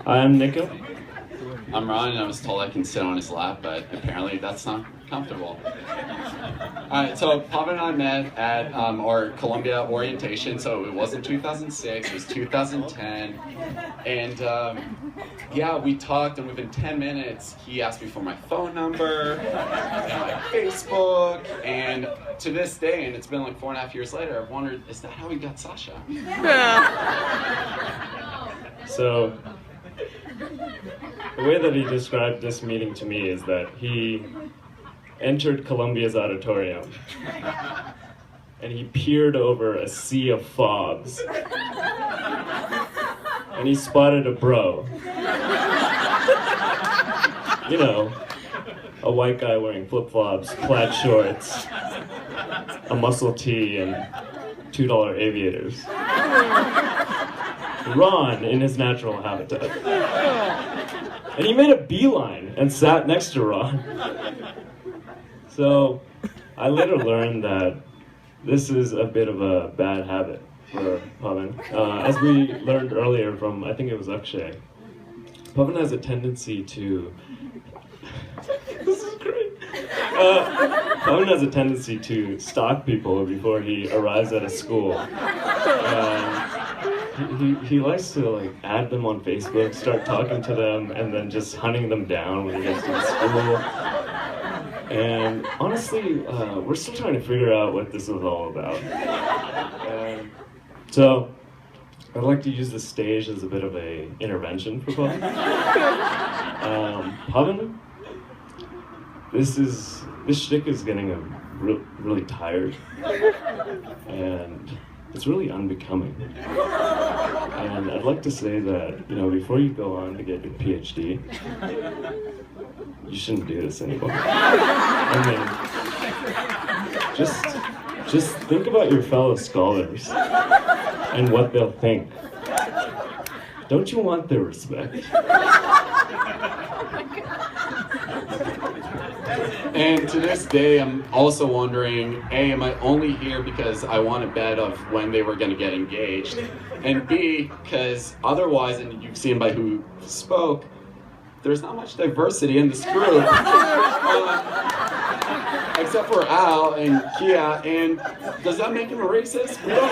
I'm Nico. I'm Ron, and I was told I can sit on his lap, but apparently that's not comfortable. Alright, so Pavan and I met at our Columbia orientation, so it wasn't 2006, it was 2010, and yeah, we talked, and within 10 minutes, he asked me for my phone number, and my Facebook, and to this day, and it's been like 4.5 years later, I've wondered, is that how he got Sasha? So, the way that he described this meeting to me is that he entered Columbia's auditorium and he peered over a sea of fogs and he spotted a bro. You know, a white guy wearing flip-flops, plaid shorts, a muscle tee, and $2 aviators. Ron in his natural habitat. And he made a beeline and sat next to Ron. So I later learned that this is a bit of a bad habit for Pavan. As we learned earlier from, I think it was Akshay, Pavan has a tendency to... This is great. Pavan has a tendency to stalk people before he arrives at a school. He likes to like add them on Facebook, start talking to them, and then just hunting them down when he gets to the school. And honestly, we're still trying to figure out what this is all about. So I'd like to use this stage as a bit of a intervention for Pavan. Pavan, this shtick is getting really tired, and it's really unbecoming. And I'd like to say that, before you go on to get your PhD, you shouldn't do this anymore. I mean, just think about your fellow scholars and what they'll think. Don't you want their respect? And to this day, I'm also wondering, A, am I only here because I want a bet of when they were going to get engaged? And B, because otherwise, and you've seen by who spoke, there's not much diversity in this group. Except for Al and Kia, and does that make him a racist? We don't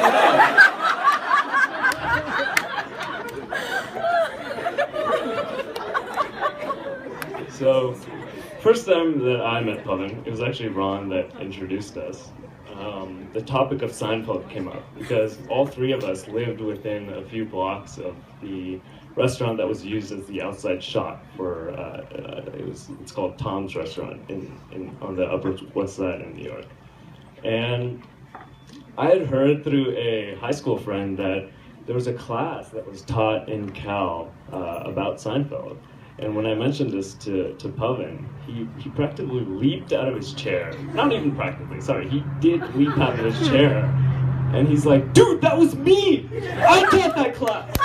know. So, first time that I met Pavan, it was actually Ron that introduced us. The topic of Seinfeld came up because all three of us lived within a few blocks of the restaurant that was used as the outside shot for, it's called Tom's Restaurant on the Upper West Side in New York. And I had heard through a high school friend that there was a class that was taught in Cal about Seinfeld. And when I mentioned this to Pavan, he practically leaped out of his chair. Not even practically, sorry, he did leap out of his chair. And he's like, dude, that was me! I taught that class!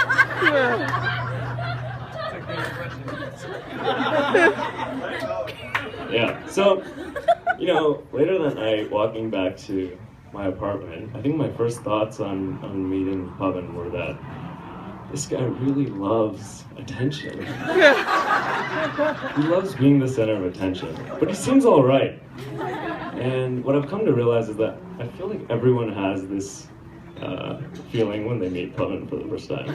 Yeah, so, later that night, walking back to my apartment, I think my first thoughts on meeting Pavan were that this guy really loves attention. He loves being the center of attention, but he seems all right. And what I've come to realize is that I feel like everyone has this feeling when they meet Pavan for the first time.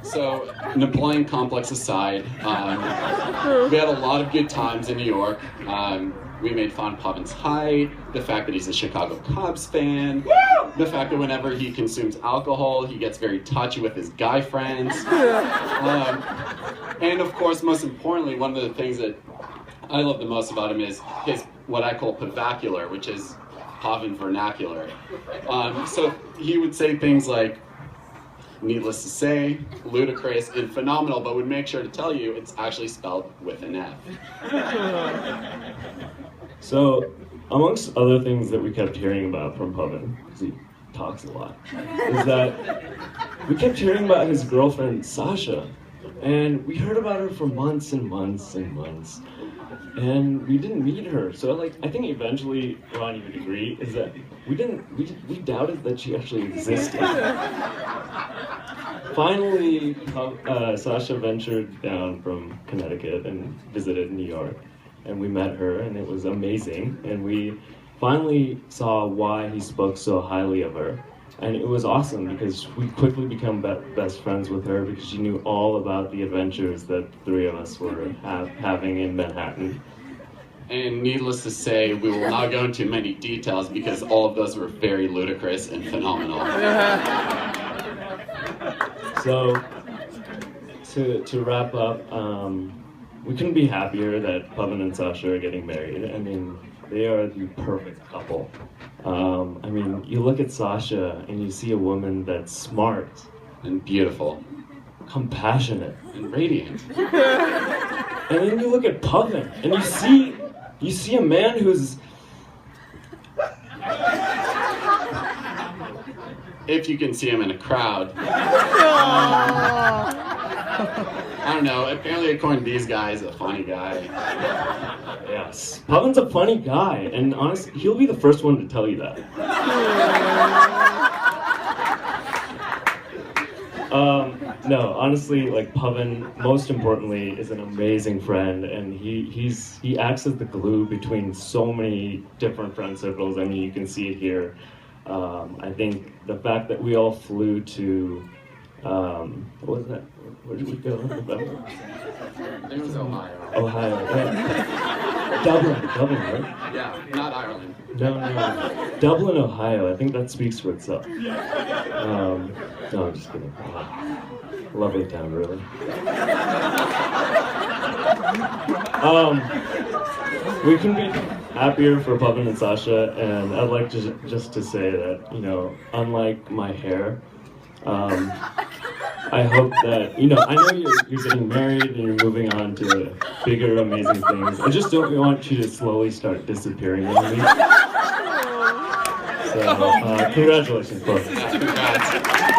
So, Napoleon complex aside, we had a lot of good times in New York. We made fun of Pavan's height, the fact that he's a Chicago Cubs fan, the fact that whenever he consumes alcohol, he gets very touchy with his guy friends. And of course, most importantly, one of the things that I love the most about him is his, what I call pavacular, which is Pavan vernacular. So he would say things like, needless to say, ludicrous, and phenomenal, but would make sure to tell you it's actually spelled with an F. So, amongst other things that we kept hearing about from Pavan, because he talks a lot, is that we kept hearing about his girlfriend, Sasha. And we heard about her for months and months and months. And we didn't meet her. So, I think eventually, Ron, you would agree, is that we doubted that she actually existed. finally, Sasha ventured down from Connecticut and visited New York, and we met her, and it was amazing. And we finally saw why he spoke so highly of her. And it was awesome because we quickly became best friends with her because she knew all about the adventures that the three of us were having in Manhattan. And needless to say, we will not go into many details because all of those were very ludicrous and phenomenal. So, to wrap up, we couldn't be happier that Pavan and Sasha are getting married. I mean, they are the perfect couple. I mean, you look at Sasha and you see a woman that's smart And beautiful. compassionate, And radiant. and then you look at Pavan and you see a man who's If you can see him in a crowd. I don't know, apparently according to these guys, a funny guy. yes, Pavan's a funny guy, and honestly, he'll be the first one to tell you that. No, honestly, like Pavan, most importantly, is an amazing friend, and he acts as the glue between so many different friend circles. I mean, you can see it here. I think the fact that we all flew to, what was that? Where did we go? I think it was Ohio. Ohio, yeah. Dublin, right? Yeah, not Ireland. No. Dublin, Ohio. I think that speaks for itself. No, I'm just kidding. Lovely town, really. We couldn't be happier for Pavan and Sasha, and I'd like to just to say that, you know, unlike my hair, I hope that, you know, I know you're getting married and you're moving on to bigger, amazing things. I just don't want you to slowly start disappearing on me. So, congratulations, both. Congrats.